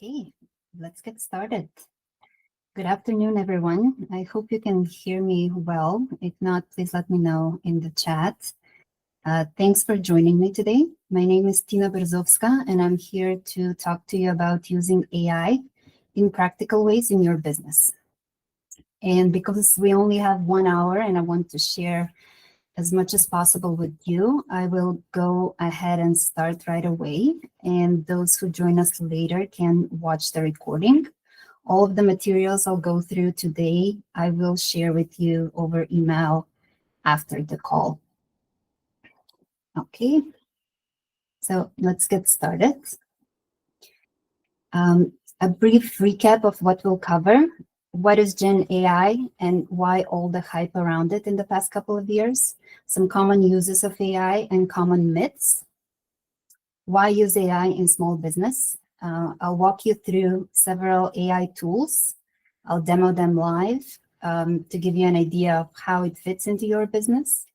Okay, let's get started. Good afternoon, everyone. I hope you can hear me well. If not, please let me know in the chat. Thanks for joining me today. My name is Tina Berzovska, and I'm here to talk to you about using AI in practical ways in your business. And because we only have 1 hour and I want to share as much as possible with you, I will go ahead and start right away. And those who join us later can watch the recording. All of the materials I'll go through today, I will share with you over email after the call. Okay, so let's get started. A brief recap of what we'll cover. What is Gen AI and why all the hype around it in the past couple of years? Some common uses of AI and common myths. Why use AI in small business? I'll walk you through several AI tools. I'll demo them live to give you an idea of how it fits into your business.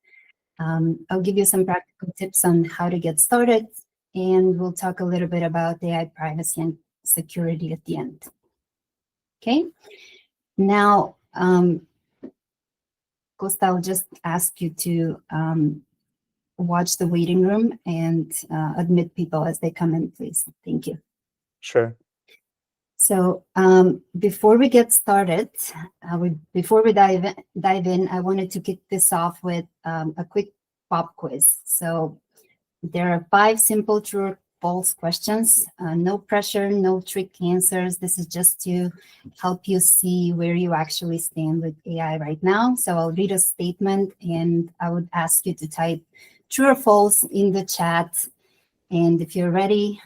I'll give you some practical tips on how to get started, and we'll talk a little bit about AI privacy and security at the end. Okay, now, Costa, I'll just ask you to watch the waiting room and admit people as they come in, please. Thank you. Sure. So before we get started, before we dive in, I wanted to kick this off with a quick pop quiz. So there are 5 simple true or false questions. No pressure, no trick answers. This is just to help you see where you actually stand with AI right now. So I'll read a statement and I would ask you to type true or false in the chat. And if you're ready,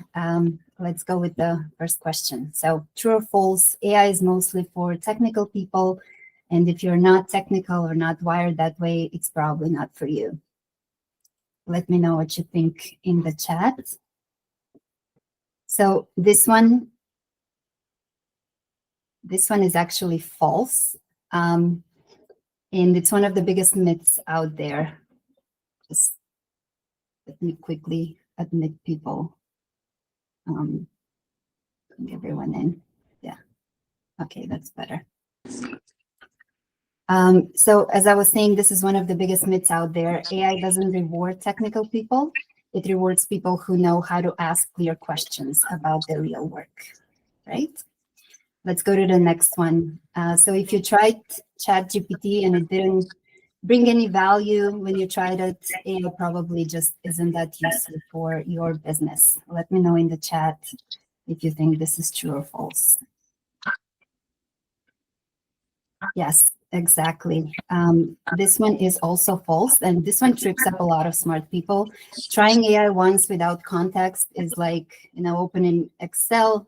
let's go with the first question. So true or false, AI is mostly for technical people. And if you're not technical or not wired that way, it's probably not for you. Let me know what you think in the chat. So this one is actually false. And it's one of the biggest myths out there. Just let me quickly admit people. Bring everyone in. Yeah. Okay, that's better. So as I was saying, this is one of the biggest myths out there. AI doesn't reward technical people. It rewards people who know how to ask clear questions about their real work, right? Let's go to the next one. So if you tried ChatGPT and it didn't bring any value when you tried it, AI probably just isn't that useful for your business. Let me know in the chat if you think this is true or false. Yes, exactly. This one is also false, and this one trips up a lot of smart people. Trying AI once without context is like, opening Excel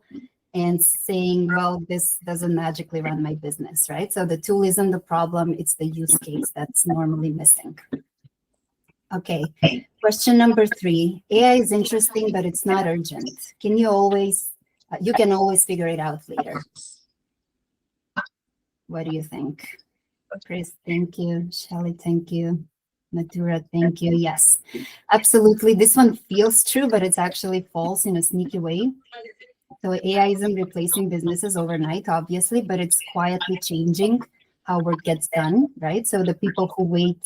and saying, well, this doesn't magically run my business, right? So the tool isn't the problem, it's the use case that's normally missing. Okay, question number 3. AI is interesting, but it's not urgent. You can always figure it out later. What do you think? Chris, thank you. Shelly, thank you. Natura, thank you. Yes, absolutely. This one feels true, but it's actually false in a sneaky way. So AI isn't replacing businesses overnight, obviously, but it's quietly changing how work gets done, right? So the people who wait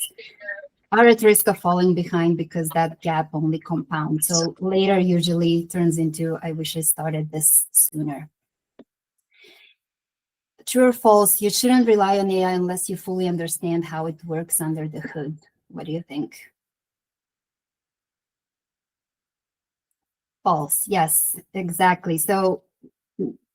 are at risk of falling behind because that gap only compounds. So later usually turns into, I wish I started this sooner. True or false, you shouldn't rely on AI unless you fully understand how it works under the hood. What do you think? False. Yes, exactly. So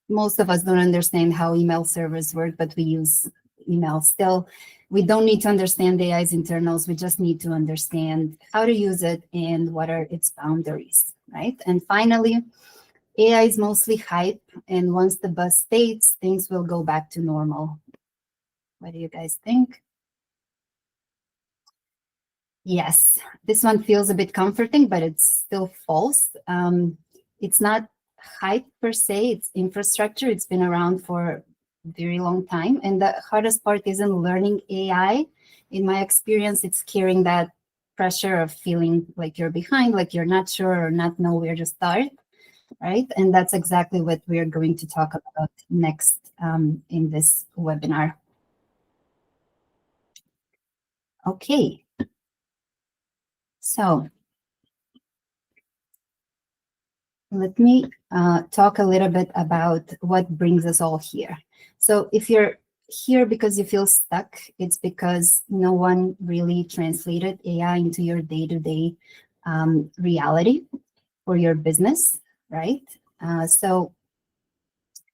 most of us don't understand how email servers work, but we use email still. We don't need to understand AI's internals. We just need to understand how to use it and what are its boundaries, right? And finally, AI is mostly hype, and once the buzz fades, things will go back to normal. What do you guys think? Yes, this one feels a bit comforting, but it's still false. It's not hype per se, it's infrastructure. It's been around for a very long time. And the hardest part isn't learning AI. In my experience, it's carrying that pressure of feeling like you're behind, like you're not sure or not know where to start. right? And that's exactly what we're going to talk about next in this webinar. Okay, so let me talk a little bit about what brings us all here. So if you're here because you feel stuck, it's because no one really translated AI into your day-to-day reality for your business, right? So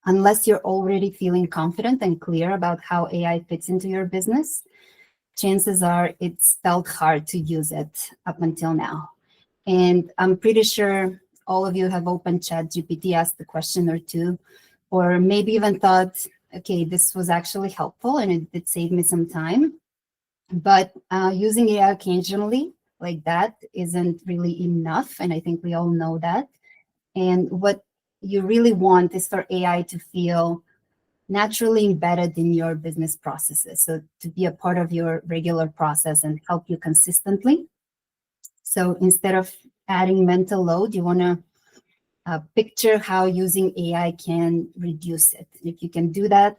unless you're already feeling confident and clear about how AI fits into your business, chances are it's felt hard to use it up until now. And I'm pretty sure all of you have opened ChatGPT, asked a question or two, or maybe even thought, okay, this was actually helpful and it did save me some time. But using AI occasionally like that isn't really enough. And I think we all know that. And what you really want is for AI to feel naturally embedded in your business processes. So to be a part of your regular process and help you consistently. So instead of adding mental load, you want to picture how using AI can reduce it. If you can do that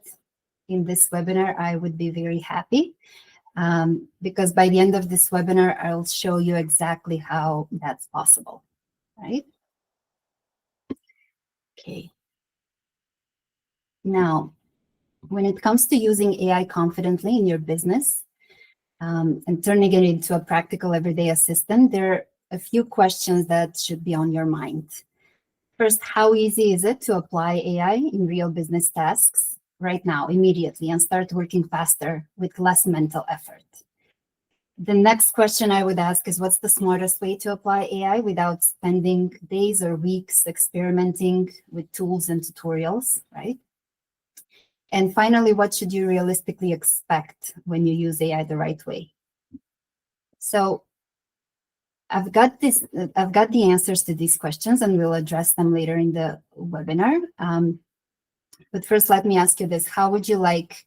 in this webinar, I would be very happy because by the end of this webinar, I'll show you exactly how that's possible, right? Okay. Now, when it comes to using AI confidently in your business and turning it into a practical everyday assistant, there are a few questions that should be on your mind. First, how easy is it to apply AI in real business tasks right now, immediately, and start working faster with less mental effort? The next question I would ask is, what's the smartest way to apply AI without spending days or weeks experimenting with tools and tutorials, right? And finally, what should you realistically expect when you use AI the right way? So I've got the answers to these questions, and we'll address them later in the webinar. But first, let me ask you this. How would you like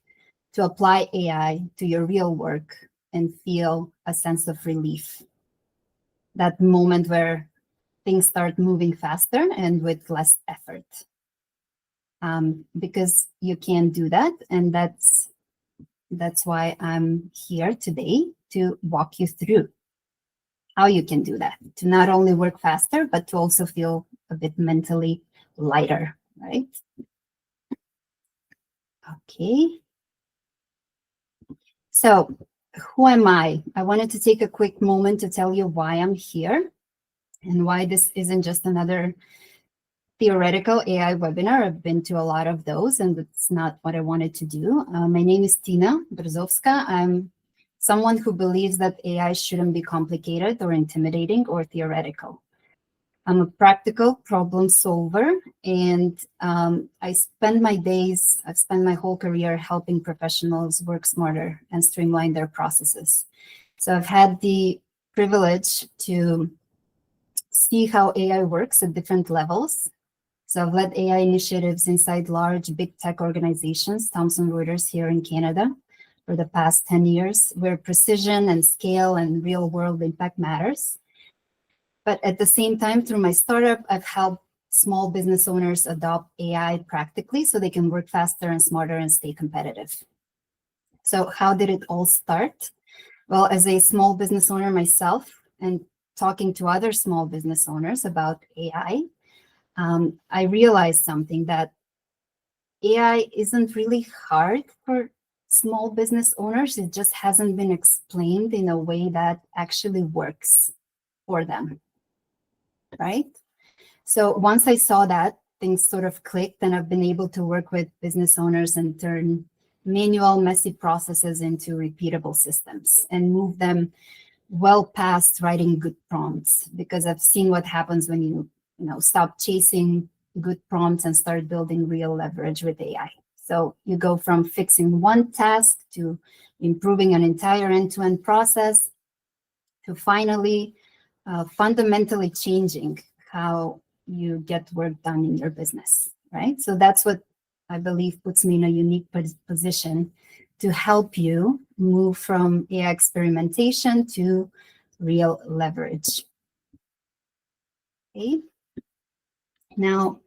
to apply AI to your real work and feel a sense of relief? That moment where things start moving faster and with less effort. Because you can do that, and that's why I'm here today to walk you through how you can do that, to not only work faster, but to also feel a bit mentally lighter, right? Okay. So who am I? I wanted to take a quick moment to tell you why I'm here and why this isn't just another theoretical AI webinar. I've been to a lot of those, and it's not what I wanted to do. My name is Tina Brzowska. I'm someone who believes that AI shouldn't be complicated or intimidating or theoretical. I'm a practical problem solver, and I've spent my whole career helping professionals work smarter and streamline their processes. So I've had the privilege to see how AI works at different levels. So I've led AI initiatives inside large big tech organizations, Thomson Reuters here in Canada, for the past 10 years, where precision and scale and real world impact matters. But at the same time, through my startup, I've helped small business owners adopt AI practically so they can work faster and smarter and stay competitive. So how did it all start? Well, as a small business owner myself and talking to other small business owners about AI, I realized something, that AI isn't really hard for small business owners. It just hasn't been explained in a way that actually works for them, right? So once I saw that, things sort of clicked, and I've been able to work with business owners and turn manual, messy processes into repeatable systems and move them well past writing good prompts, because I've seen what happens when you stop chasing good prompts and start building real leverage with AI. So you go from fixing one task to improving an entire end-to-end process to finally fundamentally changing how you get work done in your business, right? So that's what I believe puts me in a unique position to help you move from AI experimentation to real leverage. Okay. Now,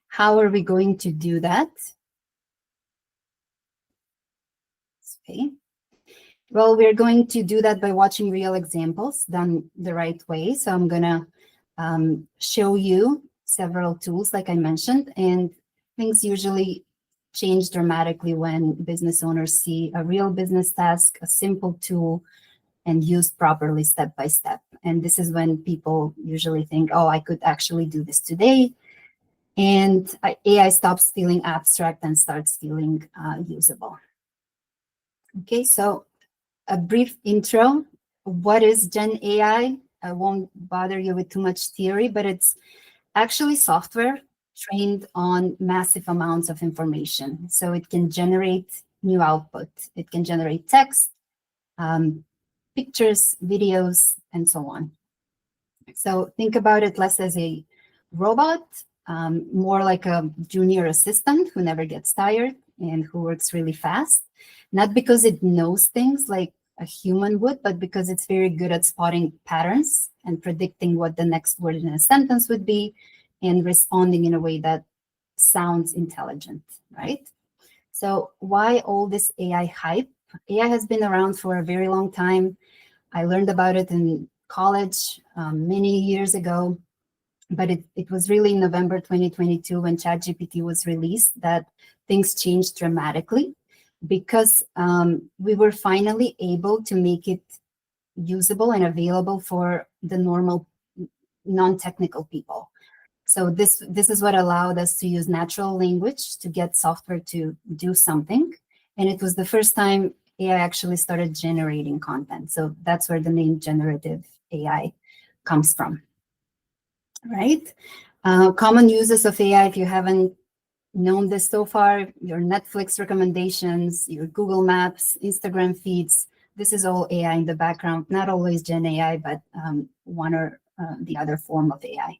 how are we going to do that? Okay. Well, we're going to do that by watching real examples done the right way. So I'm going to show you several tools, like I mentioned, and things usually change dramatically when business owners see a real business task, a simple tool, and used properly step by step. And this is when people usually think, oh, I could actually do this today. And AI stops feeling abstract and starts feeling usable. Okay, so a brief intro. What is Gen AI? I won't bother you with too much theory, but it's actually software trained on massive amounts of information. So it can generate new output. It can generate text, pictures, videos, and so on. So think about it less as a robot, more like a junior assistant who never gets tired and who works really fast. Not because it knows things like a human would, but because it's very good at spotting patterns and predicting what the next word in a sentence would be and responding in a way that sounds intelligent, right? So why all this AI hype? AI has been around for a very long time. I learned about it in college many years ago, but it was really in November 2022 when ChatGPT was released that things changed dramatically because we were finally able to make it usable and available for the normal non-technical people. So this is what allowed us to use natural language to get software to do something. And it was the first time AI actually started generating content. So that's where the name generative AI comes from, right? Common uses of AI, if you haven't known this so far, your Netflix recommendations, your Google Maps, Instagram feeds, this is all AI in the background, not always Gen AI, but one or the other form of AI.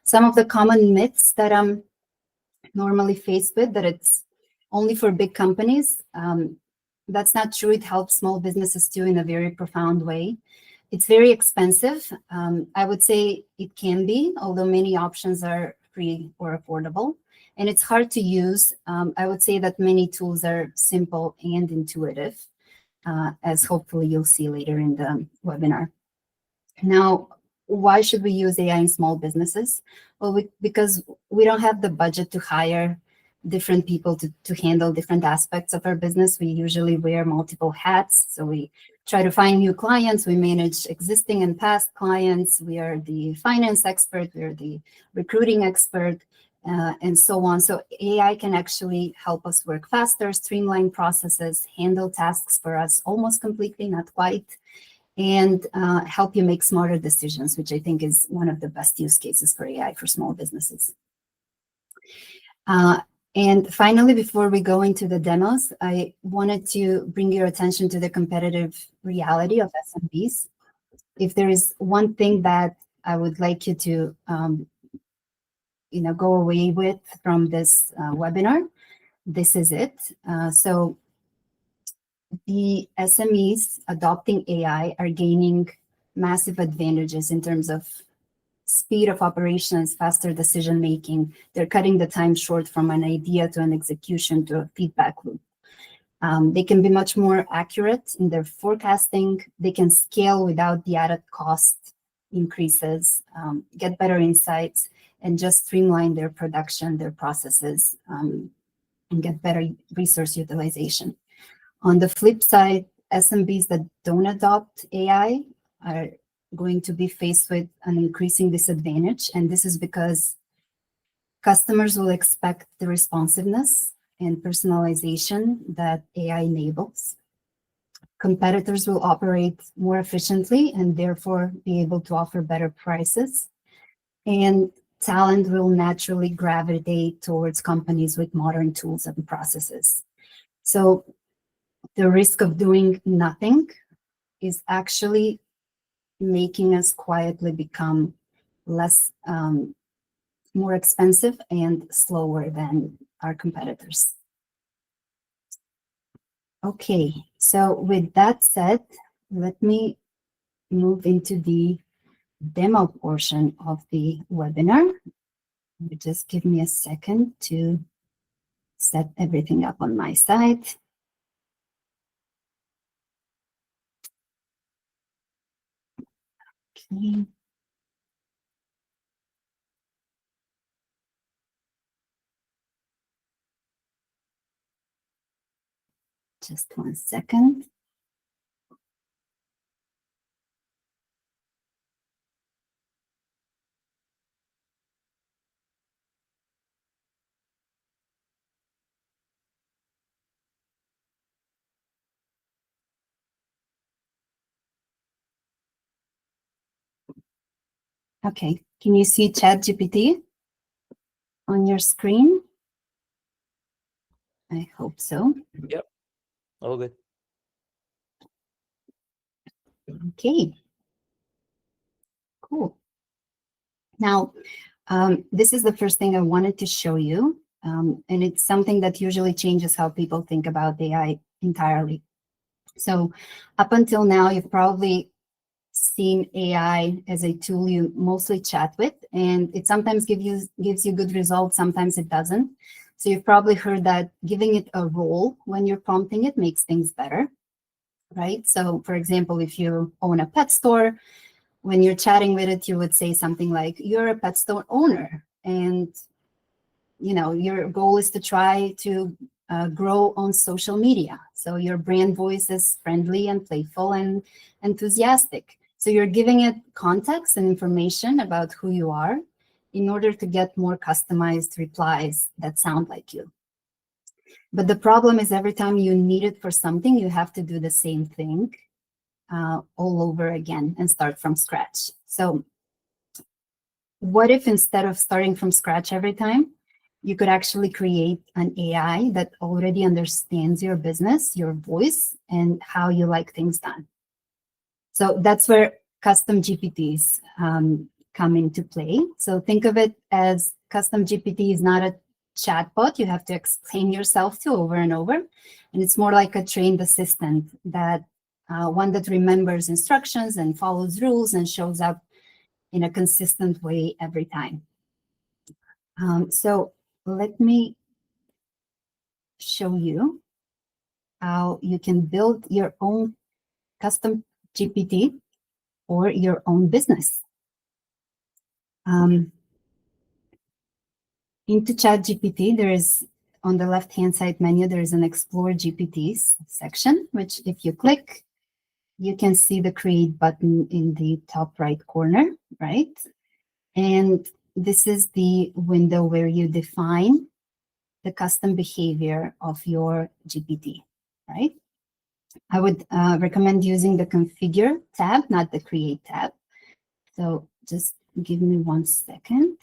Some of the common myths that I'm normally faced with, that it's only for big companies. That's not true. It helps small businesses too in a very profound way. It's very expensive. I would say it can be, although many options are free or affordable. And it's hard to use. I would say that many tools are simple and intuitive, as hopefully you'll see later in the webinar. Now, why should we use AI in small businesses? Well, because we don't have the budget to hire different people to handle different aspects of our business. We usually wear multiple hats. So we try to find new clients. We manage existing and past clients. We are the finance expert. We are the recruiting expert, and so on. So AI can actually help us work faster, streamline processes, handle tasks for us almost completely, not quite, and help you make smarter decisions, which I think is one of the best use cases for AI for small businesses. And finally, before we go into the demos, I wanted to bring your attention to the competitive reality of SMBs. If there is one thing that I would like you to go away with from this webinar, this is it. So the SMEs adopting AI are gaining massive advantages in terms of speed of operations, faster decision making. They're cutting the time short from an idea to an execution to a feedback loop. They can be much more accurate in their forecasting. They can scale without the added cost increases, get better insights, and just streamline their production, their processes, and get better resource utilization. On the flip side, SMBs that don't adopt AI are going to be faced with an increasing disadvantage. And this is because customers will expect the responsiveness and personalization that AI enables. Competitors will operate more efficiently and therefore be able to offer better prices. And talent will naturally gravitate towards companies with modern tools and processes. So the risk of doing nothing is actually making us quietly become less, more expensive and slower than our competitors. Okay, so with that said, let me move into the demo portion of the webinar. Just give me a second to set everything up on my side. Okay. Just 1 second. Okay, can you see ChatGPT on your screen? I hope so. Yep. All good. Okay, cool. Now, this is the first thing I wanted to show you, and it's something that usually changes how people think about AI entirely. So up until now, you've probably seen AI as a tool you mostly chat with, and it sometimes gives you good results, sometimes it doesn't. So you've probably heard that giving it a role when you're prompting it makes things better, right? So for example, if you own a pet store, when you're chatting with it, you would say something like, "You're a pet store owner, and your goal is to try to grow on social media. So your brand voice is friendly and playful and enthusiastic." So you're giving it context and information about who you are in order to get more customized replies that sound like you. But the problem is every time you need it for something, you have to do the same thing all over again and start from scratch. So what if instead of starting from scratch every time, you could actually create an AI that already understands your business, your voice, and how you like things done? So that's where custom GPTs come into play. So think of it as custom GPT is not a chatbot you have to explain yourself to over and over. And it's more like a trained assistant, that one that remembers instructions and follows rules and shows up in a consistent way every time. So let me show you how you can build your own custom GPT for your own business. Into ChatGPT, there is, on the left-hand side menu, there is an Explore GPTs section, which if you click, you can see the Create button in the top right corner, right? And this is the window where you define the custom behavior of your GPT, right? I would recommend using the Configure tab, not the Create tab. So just give me 1 second.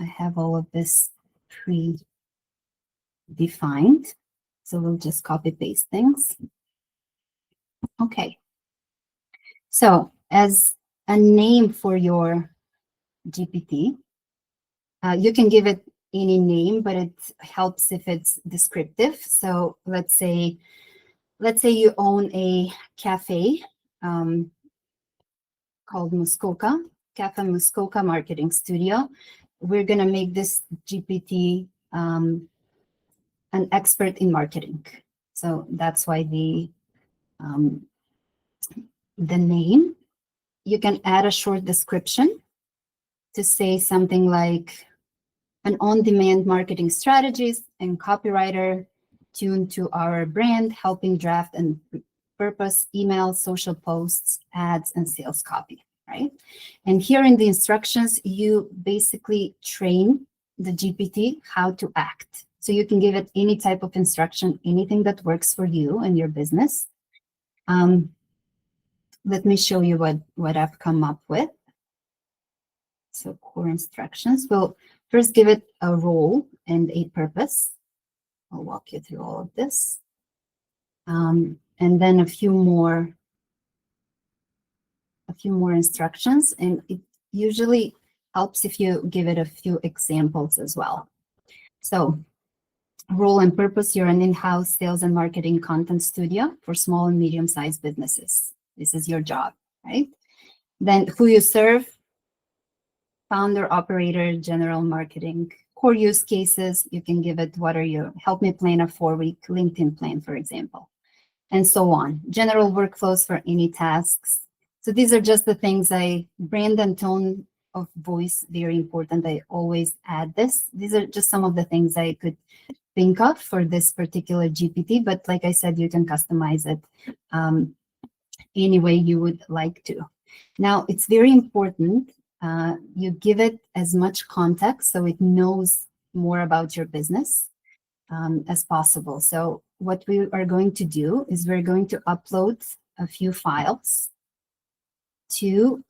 I have all of this pre-defined. So we'll just copy paste things. Okay. So as a name for your GPT, you can give it any name, but it helps if it's descriptive. So let's say you own a cafe called Muskoka, Cafe Muskoka Marketing Studio. We're going to make this GPT an expert in marketing. So that's why the name. You can add a short description to say something like an on-demand marketing strategist and copywriter tuned to our brand, helping draft and purpose emails, social posts, ads, and sales copy, right? And here in the instructions, you basically train the GPT how to act. So you can give it any type of instruction, anything that works for you and your business. Let me show you what I've come up with. So core instructions. We'll first give it a role and a purpose. I'll walk you through all of this. And then a few more instructions. And it usually helps if you give it a few examples as well. So role and purpose, you're an in-house sales and marketing content studio for small and medium-sized businesses. This is your job, right? Then who you serve, founder, operator, general marketing. Core use cases, you can give it, what are your, help me plan a 4-week LinkedIn plan, for example, and so on. General workflows for any tasks. So these are just the things brand and tone of voice, very important. I always add this. These are just some of the things I could think of for this particular GPT, but like I said, you can customize it any way you would like to. Now, it's very important you give it as much context so it knows more about your business as possible. So what we are going to do is we're going to upload a few files to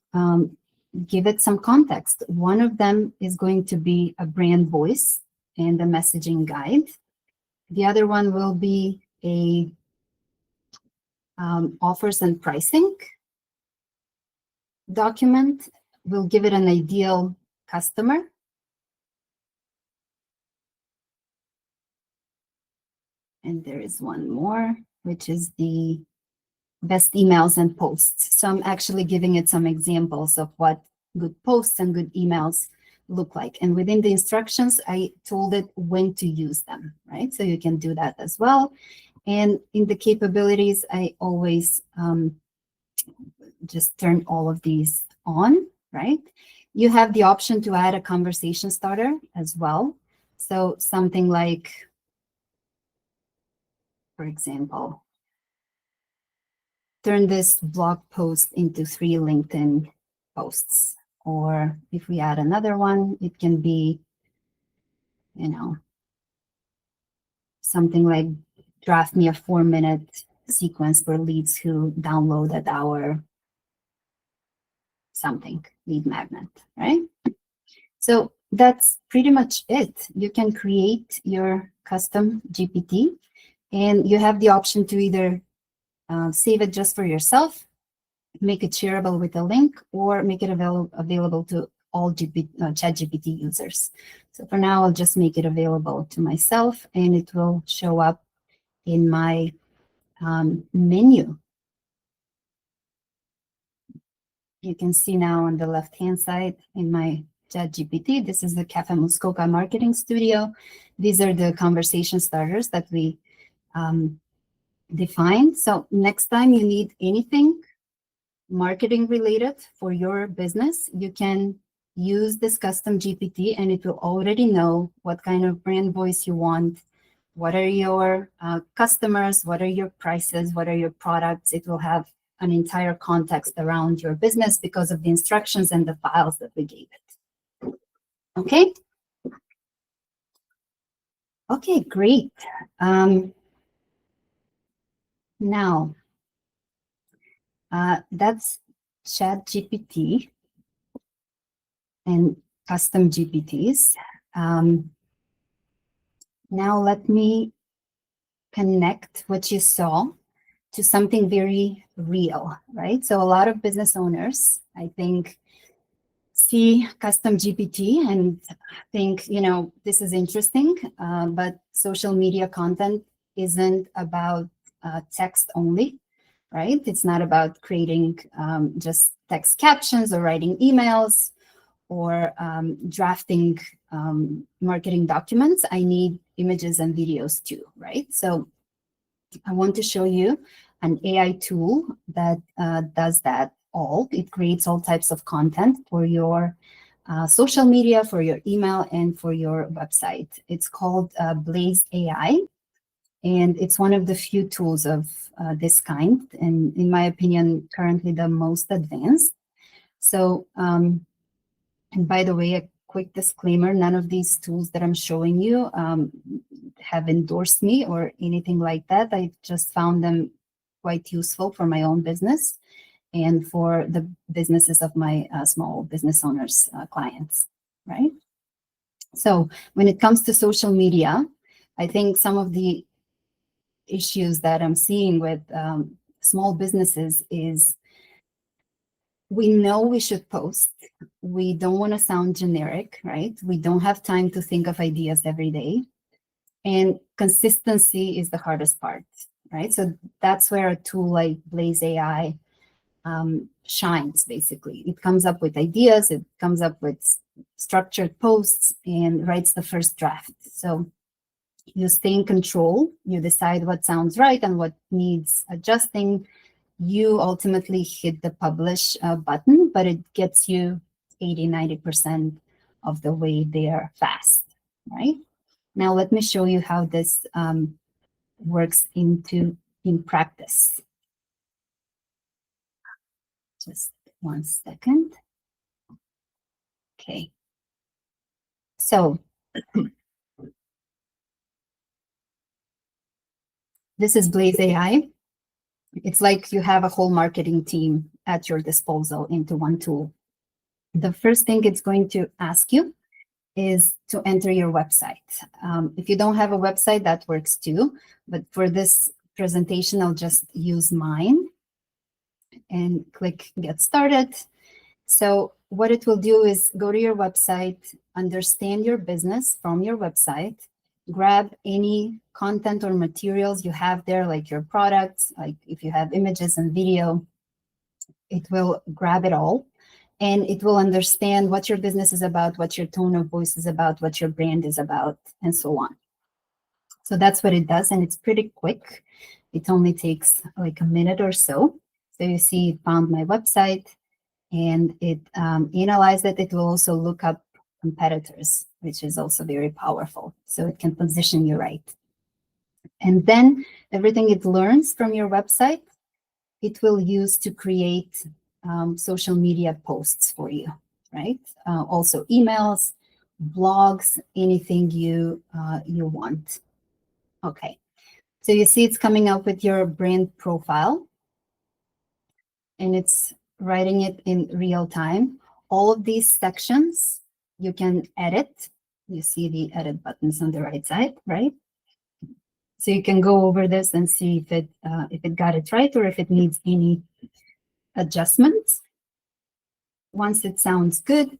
give it some context. One of them is going to be a brand voice and a messaging guide. The other one will be a offers and pricing document. We'll give it an ideal customer. And there is one more, which is the best emails and posts. So I'm actually giving it some examples of what good posts and good emails look like. And within the instructions, I told it when to use them, right? So you can do that as well. And in the capabilities, I always just turn all of these on, right? You have the option to add a conversation starter as well. So something like, for example, turn this blog post into 3 LinkedIn posts. Or if we add another one, it can be, something like draft me a 4-minute sequence for leads who downloaded our something, lead magnet, right? So that's pretty much it. You can create your custom GPT, and you have the option to either save it just for yourself, make it shareable with a link, or make it available to all ChatGPT users. So for now, I'll just make it available to myself, and it will show up in my menu. You can see now on the left-hand side in my ChatGPT, this is the Cafe Muskoka Marketing Studio. These are the conversation starters that we defined. So next time you need anything marketing related for your business, you can use this custom GPT, and it will already know what kind of brand voice you want, what are your customers, what are your prices, what are your products. It will have an entire context around your business because of the instructions and the files that we gave it. Okay? Okay, great. Now, that's ChatGPT and custom GPTs. Now let me connect what you saw to something very real, right? So a lot of business owners, I think, see custom GPT and think, this is interesting, but social media content isn't about text only, right? It's not about creating just text captions or writing emails or drafting marketing documents. I need images and videos too, right? So I want to show you an AI tool that does that all. It creates all types of content for your social media, for your email, and for your website. It's called Blaze AI, and it's one of the few tools of this kind, and in my opinion, currently the most advanced. So, and by the way, a quick disclaimer, none of these tools that I'm showing you have endorsed me or anything like that. I just found them quite useful for my own business and for the businesses of my small business owners, clients, right? So when it comes to social media, I think some of the issues that I'm seeing with small businesses is we know we should post. We don't want to sound generic, right? We don't have time to think of ideas every day. And consistency is the hardest part, right? So that's where a tool like Blaze AI shines, basically. It comes up with ideas, it comes up with structured posts, and writes the first draft. So you stay in control, you decide what sounds right and what needs adjusting. You ultimately hit the publish button, but it gets you 80-90% of the way there fast, right? Now let me show you how this works in practice. Just 1 second. Okay. So this is Blaze AI. It's like you have a whole marketing team at your disposal into one tool. The first thing it's going to ask you is to enter your website. If you don't have a website, that works too. But for this presentation, I'll just use mine and click Get Started. So what it will do is go to your website, understand your business from your website, grab any content or materials you have there, like your products, like if you have images and video, it will grab it all. And it will understand what your business is about, what your tone of voice is about, what your brand is about, and so on. So that's what it does, and it's pretty quick. It only takes like a minute or so. So you see, it found my website, and it analyzed it. It will also look up competitors, which is also very powerful. So it can position you right. And then everything it learns from your website, it will use to create social media posts for you, right? Also emails, blogs, anything you want. Okay, so you see it's coming up with your brand profile, and it's writing it in real time. All of these sections you can edit. You see the edit buttons on the right side, right? So you can go over this and see if it got it right or if it needs any adjustments. Once it sounds good,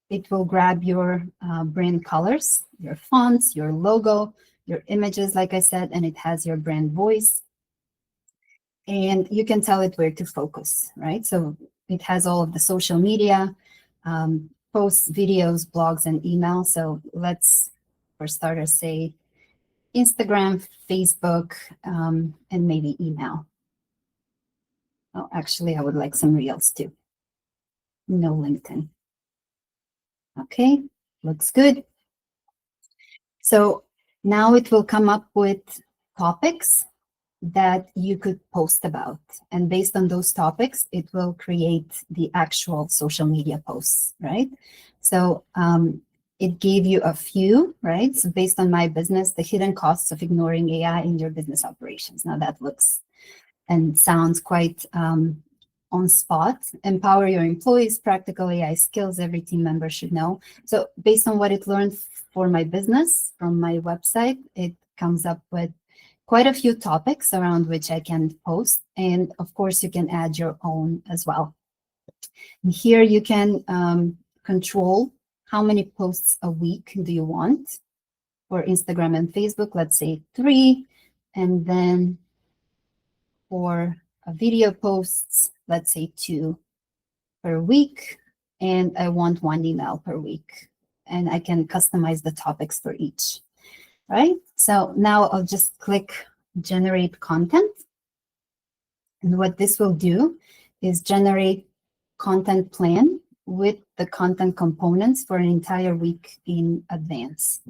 it will grab your brand colors, your fonts, your logo, your images, like I said, and it has your brand voice. And you can tell it where to focus, right? So it has all of the social media, posts, videos, blogs, and email. So let's, for starters, say Instagram, Facebook, and maybe email. Oh, actually, I would like some reels too. No LinkedIn. Okay, looks good. So now it will come up with topics that you could post about. And based on those topics, it will create the actual social media posts, right? So it gave you a few, right? So based on my business, the hidden costs of ignoring AI in your business operations. Now that looks and sounds quite on spot. Empower your employees, practical AI skills every team member should know. So based on what it learned for my business from my website, it comes up with quite a few topics around which I can post. And of course, you can add your own as well. And here you can control how many posts a week do you want for Instagram and Facebook, let's say 3. And then for video posts, let's say 2 per week. And I want 1 email per week. And I can customize the topics for each, right? So now I'll just click generate content. And what this will do is generate content plan with the content components for an entire week in advance,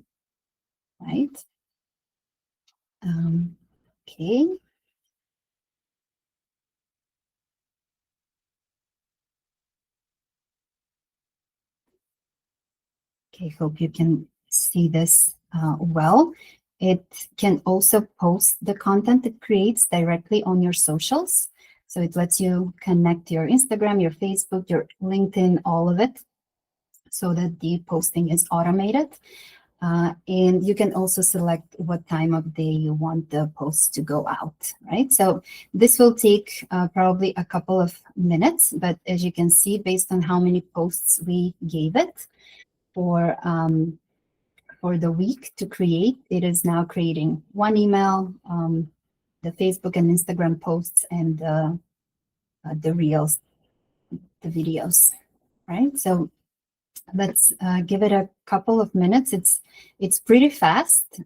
right? Okay. Okay, hope you can see this well. It can also post the content it creates directly on your socials. So it lets you connect your Instagram, your Facebook, your LinkedIn, all of it, so that the posting is automated. And you can also select what time of day you want the post to go out, right? So this will take probably a couple of minutes, but as you can see, based on how many posts we gave it for the week to create, it is now creating 1 email, the Facebook and Instagram posts, and the reels, the videos, right? So let's give it a couple of minutes. It's pretty fast,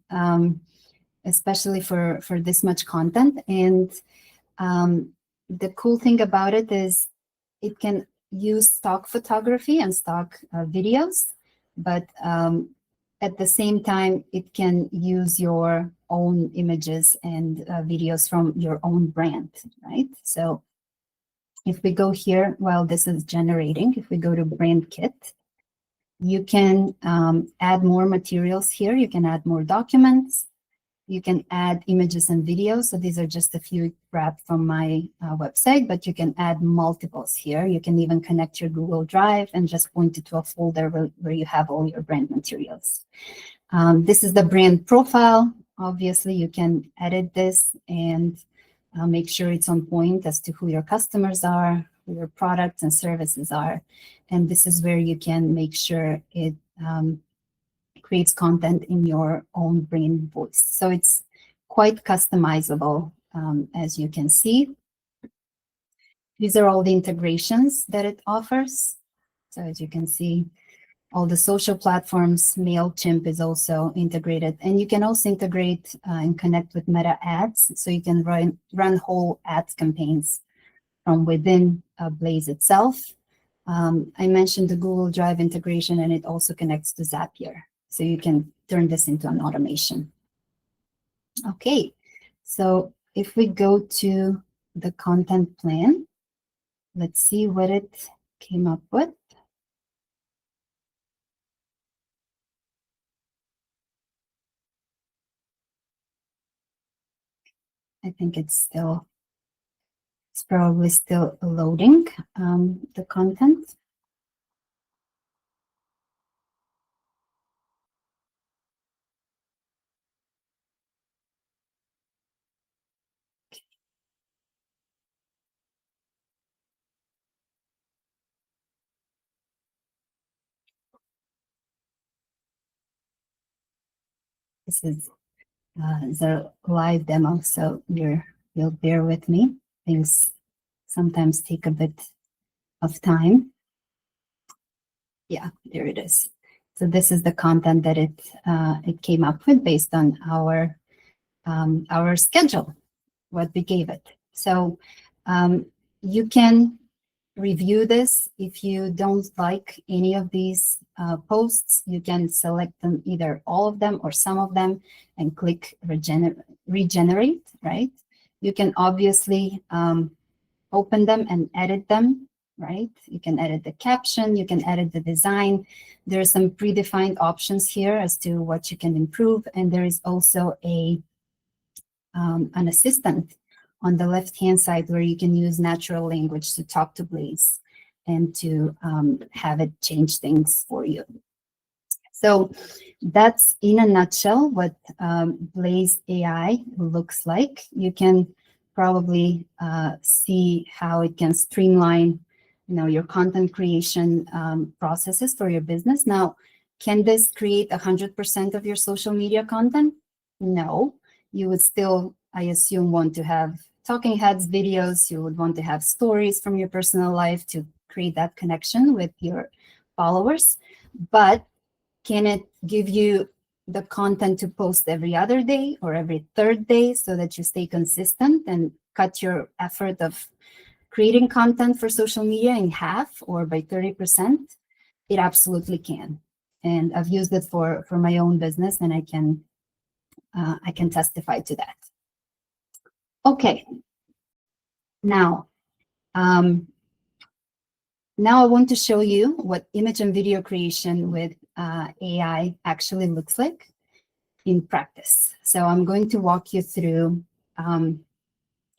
especially for this much content. And the cool thing about it is it can use stock photography and stock videos, but at the same time, it can use your own images and videos from your own brand, right? So if we go here while this is generating, if we go to brand kit, you can add more materials here. You can add more documents. You can add images and videos. So these are just a few grabbed from my website, but you can add multiples here. You can even connect your Google Drive and just point it to a folder where you have all your brand materials. This is the brand profile. Obviously, you can edit this and make sure it's on point as to who your customers are, who your products and services are. And this is where you can make sure it creates content in your own brand voice. So it's quite customizable, as you can see. These are all the integrations that it offers. So as you can see, all the social platforms, MailChimp is also integrated. And you can also integrate and connect with Meta ads. So you can run whole ads campaigns from within Blaze itself. I mentioned the Google Drive integration, and it also connects to Zapier. So you can turn this into an automation. Okay, so if we go to the content plan, let's see what it came up with. I think it's probably still loading the content. This is the live demo, so you'll bear with me. Things sometimes take a bit of time. Yeah, there it is. So this is the content that it came up with based on our schedule, what we gave it. So you can review this. If you don't like any of these posts, you can select them, either all of them or some of them, and click regenerate, right? You can obviously open them and edit them, right? You can edit the caption, you can edit the design. There are some predefined options here as to what you can improve, and there is also an assistant on the left-hand side where you can use natural language to talk to Blaze and to have it change things for you. So that's in a nutshell what Blaze AI looks like. You can probably see how it can streamline, your content creation processes for your business. Now, can this create 100% of your social media content? No. You would still, I assume, want to have talking heads videos. You would want to have stories from your personal life to create that connection with your followers. But can it give you the content to post every other day or every third day so that you stay consistent and cut your effort of creating content for social media in half or by 30%? It absolutely can. And I've used it for my own business, and I can testify to that. Okay. Now I want to show you what image and video creation with AI actually looks like in practice. So I'm going to walk you through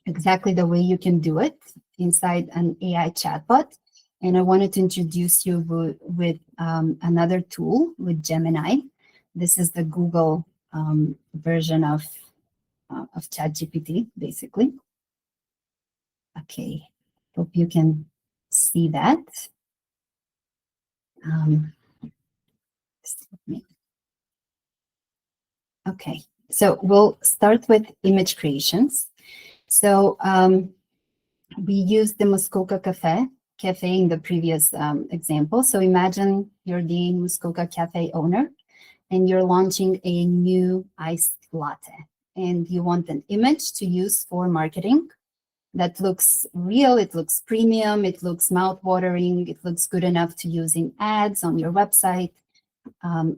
exactly the way you can do it inside an AI chatbot. And I wanted to introduce you with another tool, with Gemini. This is the Google version of ChatGPT, basically. Okay, hope you can see that. Okay, so we'll start with image creations. So we used the Muskoka cafe in the previous example. So imagine you're the Muskoka cafe owner and you're launching a new iced latte and you want an image to use for marketing that looks real, it looks premium, it looks mouth-watering, it looks good enough to use in ads on your website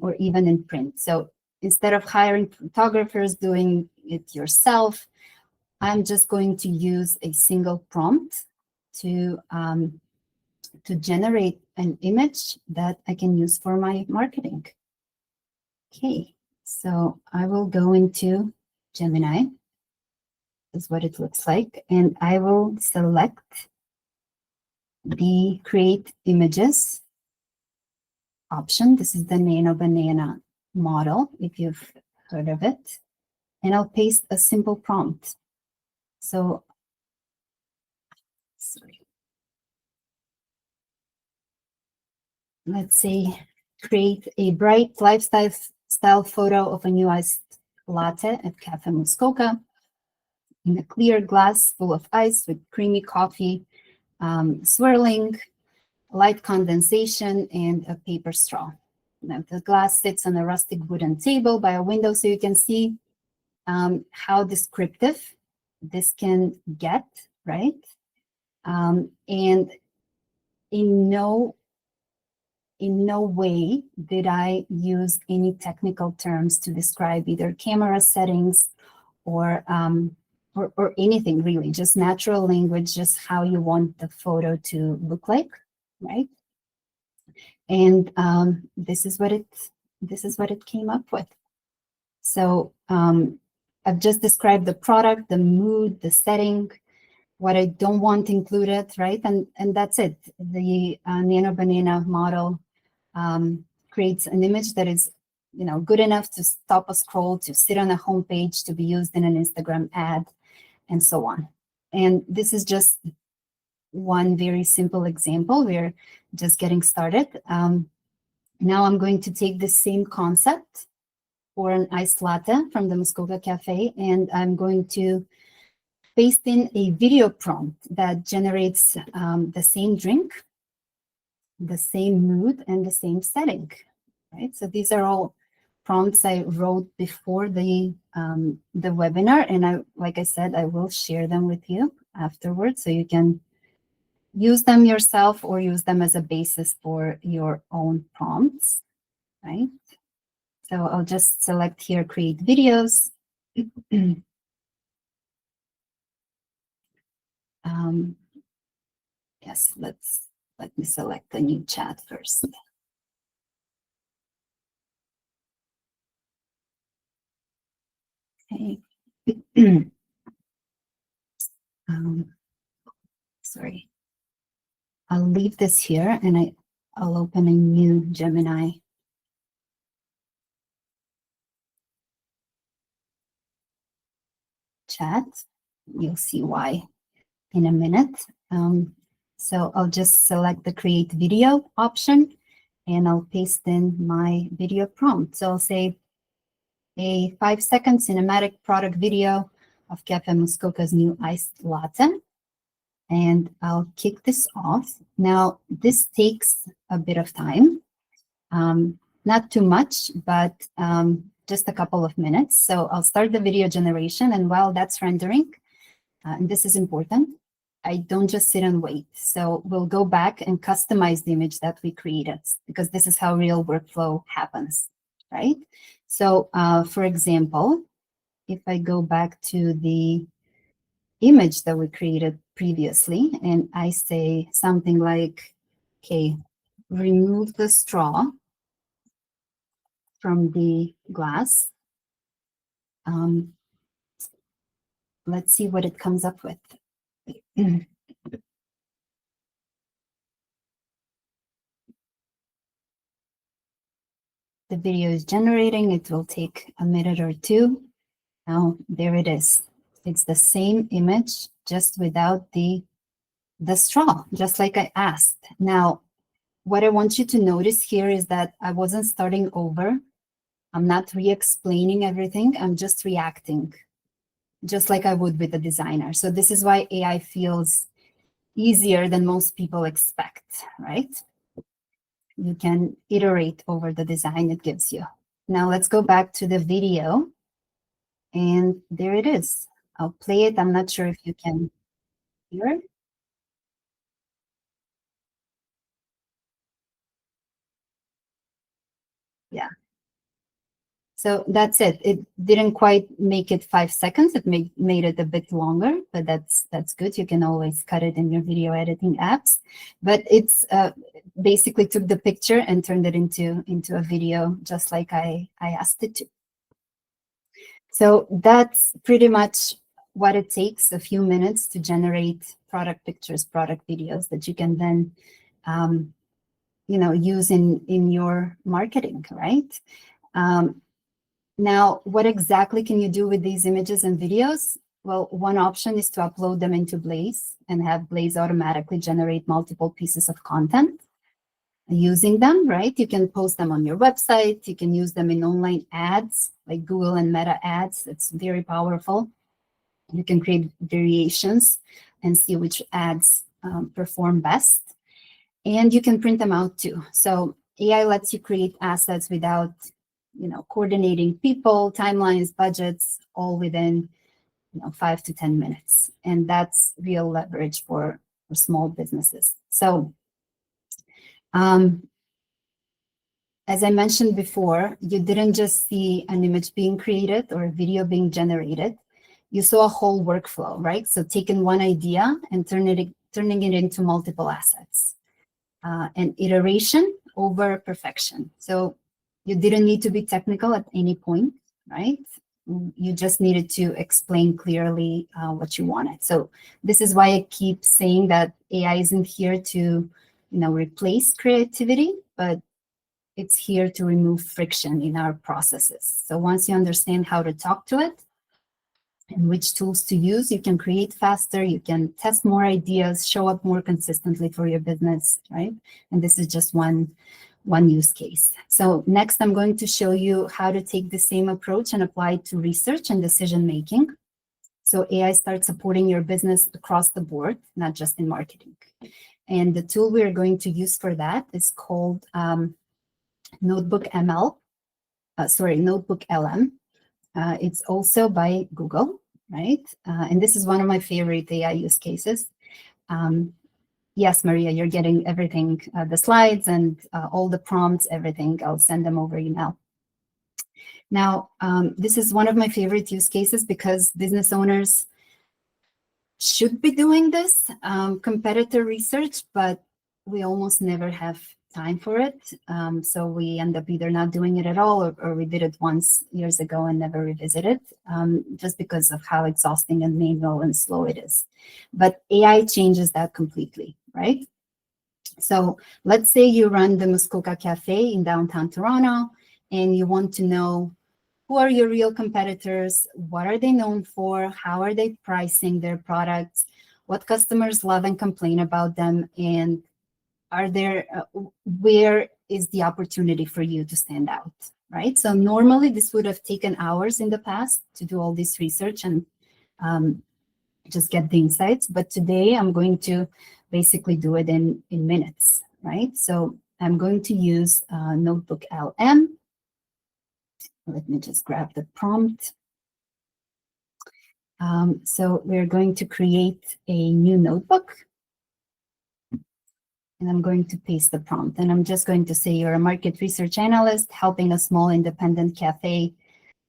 or even in print. So instead of hiring photographers, doing it yourself, I'm just going to use a single prompt to generate an image that I can use for my marketing. Okay, so I will go into Gemini. This is what it looks like, and I will select the Create Images option. This is the Nano Banana model, if you've heard of it, and I'll paste a simple prompt. So, sorry. Let's say, create a bright lifestyle photo of a new iced latte at Cafe Muskoka in a clear glass full of ice with creamy coffee, swirling, light condensation, and a paper straw. Now, the glass sits on a rustic wooden table by a window, so you can see how descriptive this can get, right? And in no way did I use any technical terms to describe either camera settings or anything really, just natural language, just how you want the photo to look like, right? And this is what it came up with. So I've just described the product, the mood, the setting, what I don't want included, right? And that's it. The Nano Banana model creates an image that is, good enough to stop a scroll, to sit on a homepage, to be used in an Instagram ad, and so on. And this is just one very simple example. We're just getting started. Now I'm going to take the same concept for an iced latte from the Muskoka Cafe, and I'm going to paste in a video prompt that generates the same drink, the same mood, and the same setting, right? So these are all prompts I wrote before the webinar, and like I said, I will share them with you afterwards, so you can use them yourself or use them as a basis for your own prompts, right? So I'll just select here, create videos. Yes, let me select the new chat first. Okay. Sorry. I'll leave this here and I'll open a new Gemini chat. You'll see why in a minute. So I'll just select the create video option and I'll paste in my video prompt. So I'll say a 5-second cinematic product video of Cafe Muskoka's new iced latte. And I'll kick this off. Now, this takes a bit of time, not too much, but just a couple of minutes. So I'll start the video generation, and while that's rendering, and this is important, I don't just sit and wait. So we'll go back and customize the image that we created, because this is how real workflow happens, right? So for example, if I go back to the image that we created previously, and I say something like, okay, remove the straw from the glass. Let's see what it comes up with. The video is generating. It will take a minute or two. Now, there it is. It's the same image, just without the straw, just like I asked. Now, what I want you to notice here is that I wasn't starting over. I'm not re-explaining everything. I'm just reacting, just like I would with a designer. So this is why AI feels easier than most people expect, right? You can iterate over the design it gives you. Now let's go back to the video. And there it is. I'll play it. I'm not sure if you can hear it. Yeah. So that's it. It didn't quite make it 5 seconds. It made it a bit longer, but that's good. You can always cut it in your video editing apps. But it's basically took the picture and turned it into a video, just like I asked it to. So that's pretty much what it takes, a few minutes to generate product pictures, product videos that you can then use in your marketing, right? Now, what exactly can you do with these images and videos? Well, one option is to upload them into Blaze and have Blaze automatically generate multiple pieces of content using them, right? You can post them on your website. You can use them in online ads like Google and Meta ads. It's very powerful. You can create variations and see which ads perform best. And you can print them out too. So AI lets you create assets without coordinating people, timelines, budgets, all within 5 to 10 minutes. And that's real leverage for small businesses. So as I mentioned before, you didn't just see an image being created or a video being generated. You saw a whole workflow, right? So taking one idea and turning it into multiple assets. And iteration over perfection. So you didn't need to be technical at any point, right? You just needed to explain clearly what you wanted. So this is why I keep saying that AI isn't here to, replace creativity, but it's here to remove friction in our processes. So once you understand how to talk to it and which tools to use, you can create faster, you can test more ideas, show up more consistently for your business, right? And this is just one use case. So next, I'm going to show you how to take the same approach and apply it to research and decision-making. So AI starts supporting your business across the board, not just in marketing. And the tool we're going to use for that is called Notebook LM. It's also by Google, right? And this is one of my favorite AI use cases. Yes, Maria, you're getting everything, the slides and all the prompts, everything. I'll send them over email. Now, this is one of my favorite use cases because business owners should be doing this competitor research, but we almost never have time for it. So we end up either not doing it at all, or we did it once years ago and never revisited, just because of how exhausting and manual and slow it is. But AI changes that completely, right? So let's say you run the Muskoka Cafe in downtown Toronto, and you want to know who are your real competitors, what are they known for, how are they pricing their products, what customers love and complain about them, and are there, where is the opportunity for you to stand out, right? So normally this would have taken hours in the past to do all this research and just get the insights. But today I'm going to basically do it in minutes, right? So I'm going to use Notebook LM. Let me just grab the prompt. So we're going to create a new notebook. And I'm going to paste the prompt. And I'm just going to say you're a market research analyst helping a small independent cafe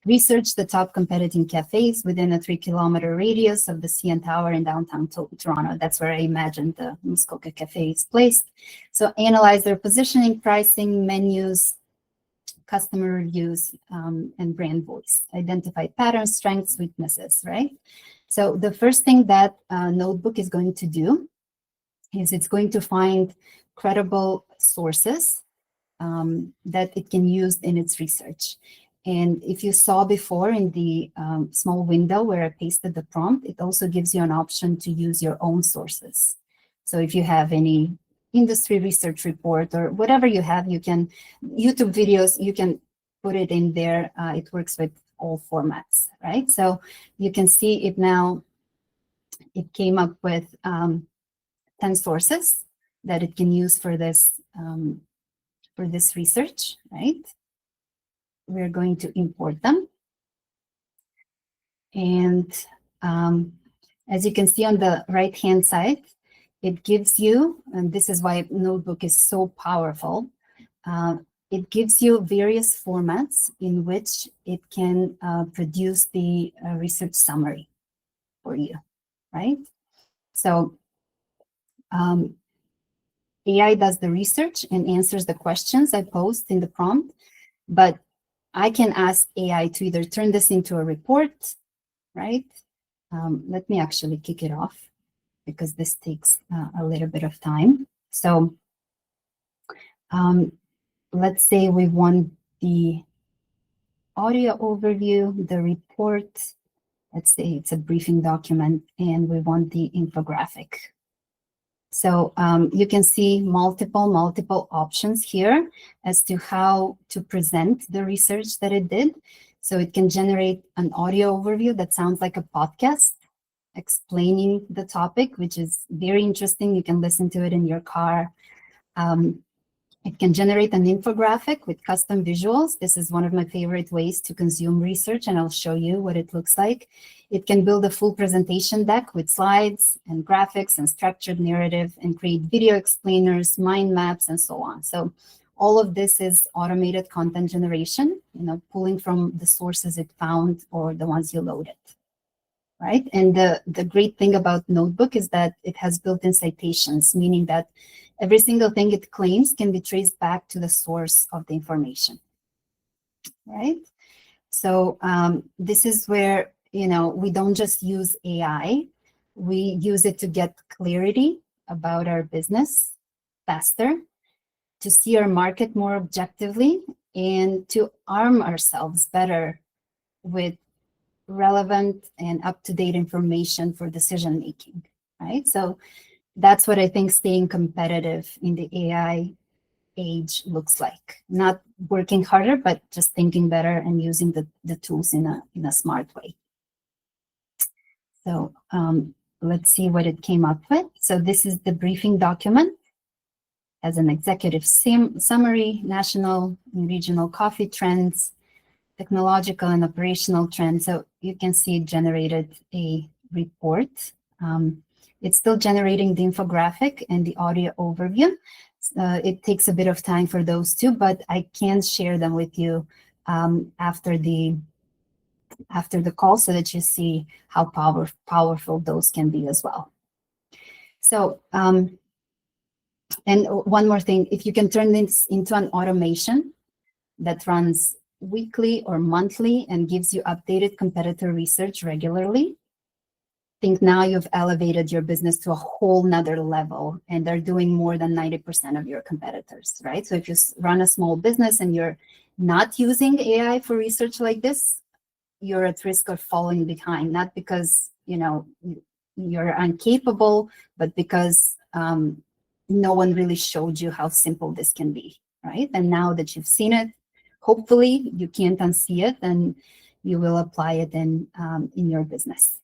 research the top competing cafes within a 3-kilometer radius of the CN Tower in downtown Toronto. That's where I imagine the Muskoka Cafe is placed. So analyze their positioning, pricing, menus, customer reviews, and brand voice. Identify patterns, strengths, weaknesses, right? So the first thing that Notebook is going to do is it's going to find credible sources that it can use in its research. And if you saw before in the small window where I pasted the prompt, it also gives you an option to use your own sources. So if you have any industry research report or whatever you have, you can, YouTube videos, you can put it in there. It works with all formats, right? So you can see it now, it came up with 10 sources that it can use for this research, right? We're going to import them. And as you can see on the right-hand side, it gives you, and this is why Notebook is so powerful, it gives you various formats in which it can produce the research summary for you, right? So AI does the research and answers the questions I posed in the prompt, but I can ask AI to either turn this into a report, right? Let me actually kick it off because this takes a little bit of time. So let's say we want the audio overview, the report. Let's say it's a briefing document and we want the infographic. So you can see multiple options here as to how to present the research that it did. So it can generate an audio overview that sounds like a podcast explaining the topic, which is very interesting. You can listen to it in your car. It can generate an infographic with custom visuals. This is one of my favorite ways to consume research, and I'll show you what it looks like. It can build a full presentation deck with slides and graphics and structured narrative and create video explainers, mind maps, and so on. So all of this is automated content generation, pulling from the sources it found or the ones you loaded, right? And the great thing about Notebook is that it has built-in citations, meaning that every single thing it claims can be traced back to the source of the information, right? So this is where, we don't just use AI, we use it to get clarity about our business faster, to see our market more objectively, and to arm ourselves better with relevant and up-to-date information for decision-making, right? So that's what I think staying competitive in the AI age looks like. Not working harder, but just thinking better and using the tools in a smart way. So let's see what it came up with. So this is the briefing document as an executive summary, national and regional coffee trends, technological and operational trends. So you can see it generated a report. It's still generating the infographic and the audio overview. It takes a bit of time for those two, but I can share them with you after the call so that you see how powerful those can be as well. So, and one more thing, if you can turn this into an automation that runs weekly or monthly and gives you updated competitor research regularly, think now you've elevated your business to a whole nother level and they're doing more than 90% of your competitors, right? So if you run a small business and you're not using AI for research like this, you're at risk of falling behind, not because, you're incapable, but because no one really showed you how simple this can be, right? And now that you've seen it, hopefully you can't unsee it and you will apply it in your business.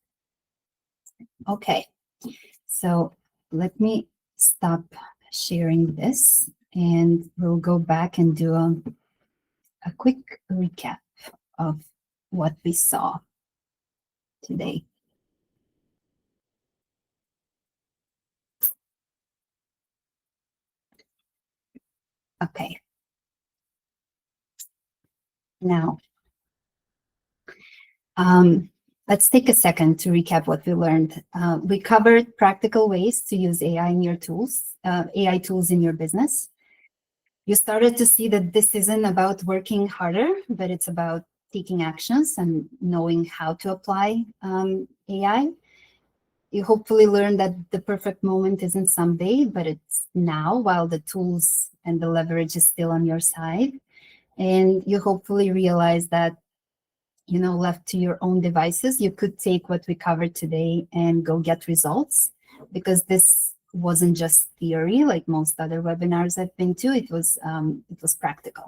Okay, so let me stop sharing this and we'll go back and do a quick recap of what we saw today. Okay. Now, let's take a second to recap what we learned. We covered practical ways to use AI in your tools, AI tools in your business. You started to see that this isn't about working harder, but it's about taking actions and knowing how to apply AI. You hopefully learned that the perfect moment isn't someday, but it's now, while the tools and the leverage is still on your side. And you hopefully realize that, left to your own devices, you could take what we covered today and go get results, because this wasn't just theory like most other webinars I've been to. It was practical.